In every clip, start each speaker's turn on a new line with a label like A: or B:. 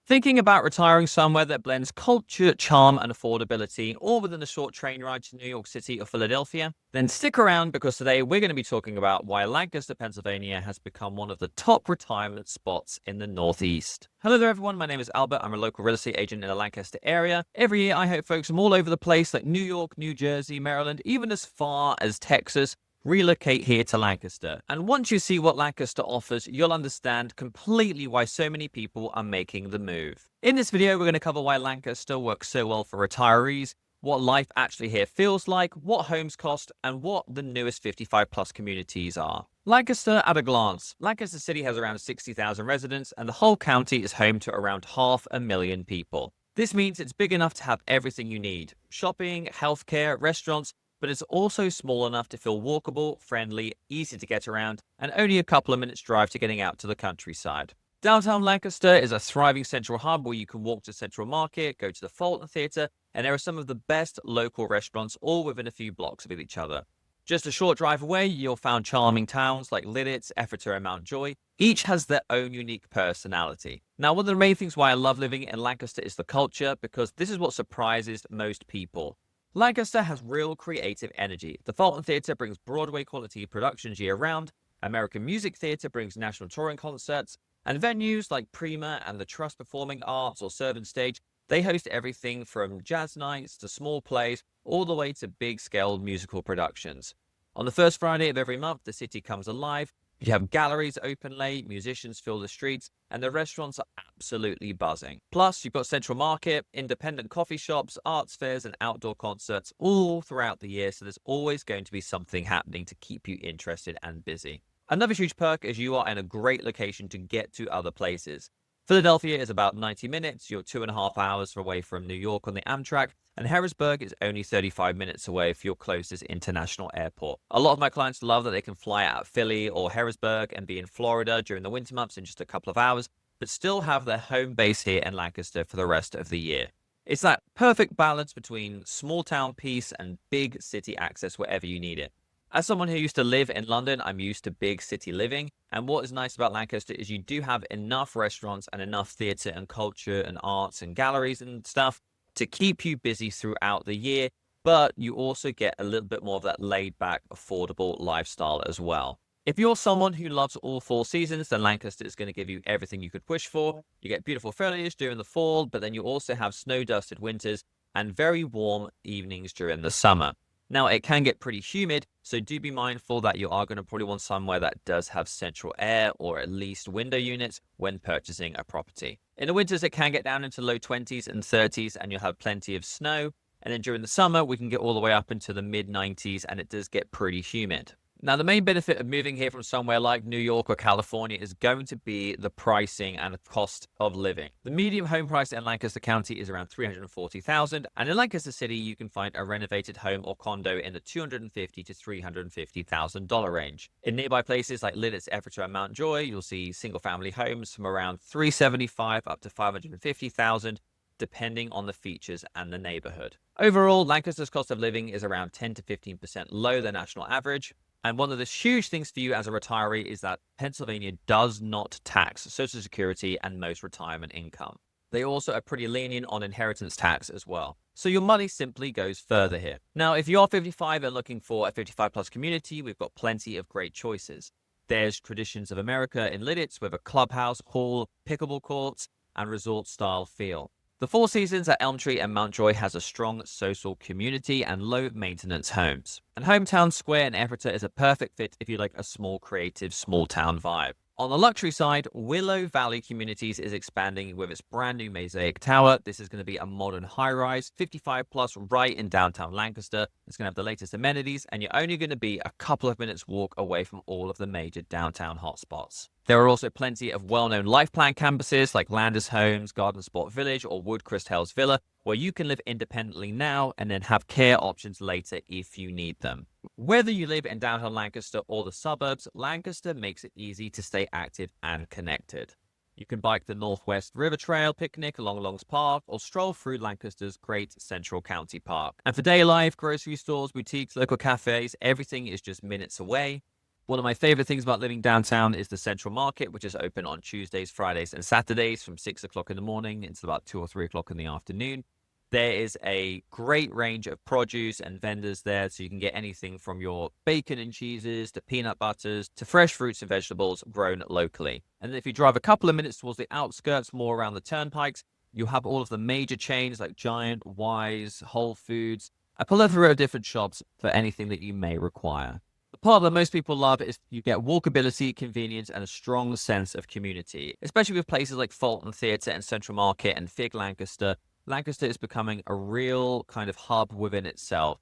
A: Thinking about retiring somewhere that blends culture, charm, and affordability, all within a short train ride to New York City or Philadelphia? Then stick around because today we're going to be talking about why Lancaster, Pennsylvania has become one of the top retirement spots in the Northeast. Hello there, everyone. My name is Albert. I'm a local real estate agent in the Lancaster area. Every year, I hope folks from all over the place, like New York, New Jersey, Maryland, even as far as Texas, relocate here to Lancaster. And once you see what Lancaster offers, you'll understand completely why so many people are making the move. In this video, we're going to cover why Lancaster works so well for retirees, what life actually here feels like, what homes cost, and what the newest 55 plus communities are. Lancaster at a glance. Lancaster City has around 60,000 residents, and the whole county is home to around 500,000 people. This means it's big enough to have everything you need: shopping, healthcare, restaurants, but it's also small enough to feel walkable, friendly, easy to get around, and only a couple of minutes drive to getting out to the countryside. Downtown Lancaster is a thriving central hub where you can walk to Central Market, go to the Fulton Theatre, and there are some of the best local restaurants all within a few blocks of each other. Just a short drive away, you'll find charming towns like Lidditz, Effeter, and Mountjoy. Each has their own unique personality. Now, one of the main things why I love living in Lancaster is the culture, because this is what surprises most people. Lancaster has real creative energy. The Fulton Theatre brings Broadway quality productions year-round, American Music Theatre brings national touring concerts, and venues like Prima and the Trust Performing Arts or Servant Stage, they host everything from jazz nights to small plays, all the way to big-scale musical productions. On the first Friday of every month, the city comes alive. You have galleries open late, musicians fill the streets, and the restaurants are absolutely buzzing. Plus, you've got Central Market, independent coffee shops, arts fairs, and outdoor concerts all throughout the year, so there's always going to be something happening to keep you interested and busy. Another huge perk is you are in a great location to get to other places. Philadelphia is about 90 minutes, you're 2.5 hours away from New York on the Amtrak, and Harrisburg is only 35 minutes away for your closest international airport. A lot of my clients love that they can fly out of Philly or Harrisburg and be in Florida during the winter months in just a couple of hours, but still have their home base here in Lancaster for the rest of the year. It's that perfect balance between small town peace and big city access wherever you need it. As someone who used to live in London, I'm used to big city living. And what is nice about Lancaster is you do have enough restaurants and enough theatre and culture and arts and galleries and stuff to keep you busy throughout the year. But you also get a little bit more of that laid back, affordable lifestyle as well. If you're someone who loves all 4 seasons, then Lancaster is going to give you everything you could wish for. You get beautiful foliage during the fall, but then you also have snow-dusted winters and very warm evenings during the summer. Now, it can get pretty humid, so do be mindful that you are going to probably want somewhere that does have central air or at least window units when purchasing a property. In the winters, it can get down into low 20s and 30s, and you'll have plenty of snow. And then during the summer, we can get all the way up into the mid 90s, and it does get pretty humid. Now, the main benefit of moving here from somewhere like New York or California is going to be the pricing and the cost of living. The median home price in Lancaster County is around $340,000, and in Lancaster City, you can find a renovated home or condo in the $250,000 to $350,000 range. In nearby places like Lidditz, Effeter, and Mountjoy, you'll see single-family homes from around $375,000 up to $550,000, depending on the features and the neighborhood. Overall, Lancaster's cost of living is around 10 to 15% below the national average. And one of the huge things for you as a retiree is that Pennsylvania does not tax Social Security and most retirement income. They also are pretty lenient on inheritance tax as well. So your money simply goes further here. Now, if you're 55 and looking for a 55 plus community, we've got plenty of great choices. There's Traditions of America in Lidditz with a clubhouse, pool, pickleball courts, and resort style feel. The Four Seasons at Elm Tree and Mountjoy has a strong social community and low maintenance homes. And Hometown Square in Effeter is a perfect fit if you like a small, creative, small town vibe. On the luxury side, Willow Valley Communities is expanding with its brand new Mosaic Tower. This is going to be a modern high-rise, 55 plus, right in downtown Lancaster. It's going to have the latest amenities, and you're only going to be a couple of minutes walk away from all of the major downtown hotspots. There are also plenty of well-known life plan campuses like Landers Homes, Garden Sport Village, or Woodcrest Hills Villa, where you can live independently now and then have care options later if you need them. Whether you live in downtown Lancaster or the suburbs, Lancaster makes it easy to stay active and connected. You can bike the Northwest River Trail, picnic along Longs Park, or stroll through Lancaster's great Central County Park. And for day life, grocery stores, boutiques, local cafes, everything is just minutes away. One of my favorite things about living downtown is the Central Market, which is open on Tuesdays, Fridays, and Saturdays from 6 o'clock in the morning until about 2 or 3 o'clock in the afternoon. There is a great range of produce and vendors there, so you can get anything from your bacon and cheeses to peanut butters to fresh fruits and vegetables grown locally. And if you drive a couple of minutes towards the outskirts, more around the turnpikes, you have all of the major chains like Giant, Wise, Whole Foods, a plethora of different shops for anything that you may require. The part that most people love is you get walkability, convenience, and a strong sense of community, especially with places like Fulton Theatre and Central Market and Fig Lancaster. Lancaster is becoming a real kind of hub within itself.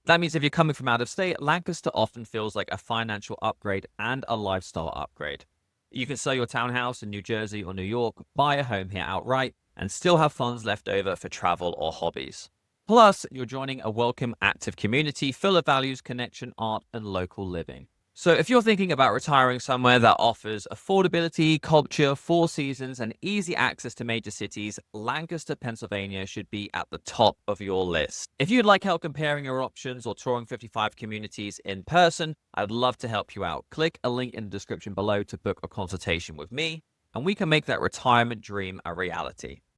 A: That means if you're coming from out of state, Lancaster often feels like a financial upgrade and a lifestyle upgrade. You can sell your townhouse in New Jersey or New York, buy a home here outright, and still have funds left over for travel or hobbies. Plus, you're joining a welcome, active community full of values, connection, art, and local living. So, if you're thinking about retiring somewhere that offers affordability, culture, four seasons, and easy access to major cities, Lancaster, Pennsylvania should be at the top of your list. If you'd like help comparing your options or touring 55 communities in person, I'd love to help you out. Click a link in the description below to book a consultation with me, and we can make that retirement dream a reality.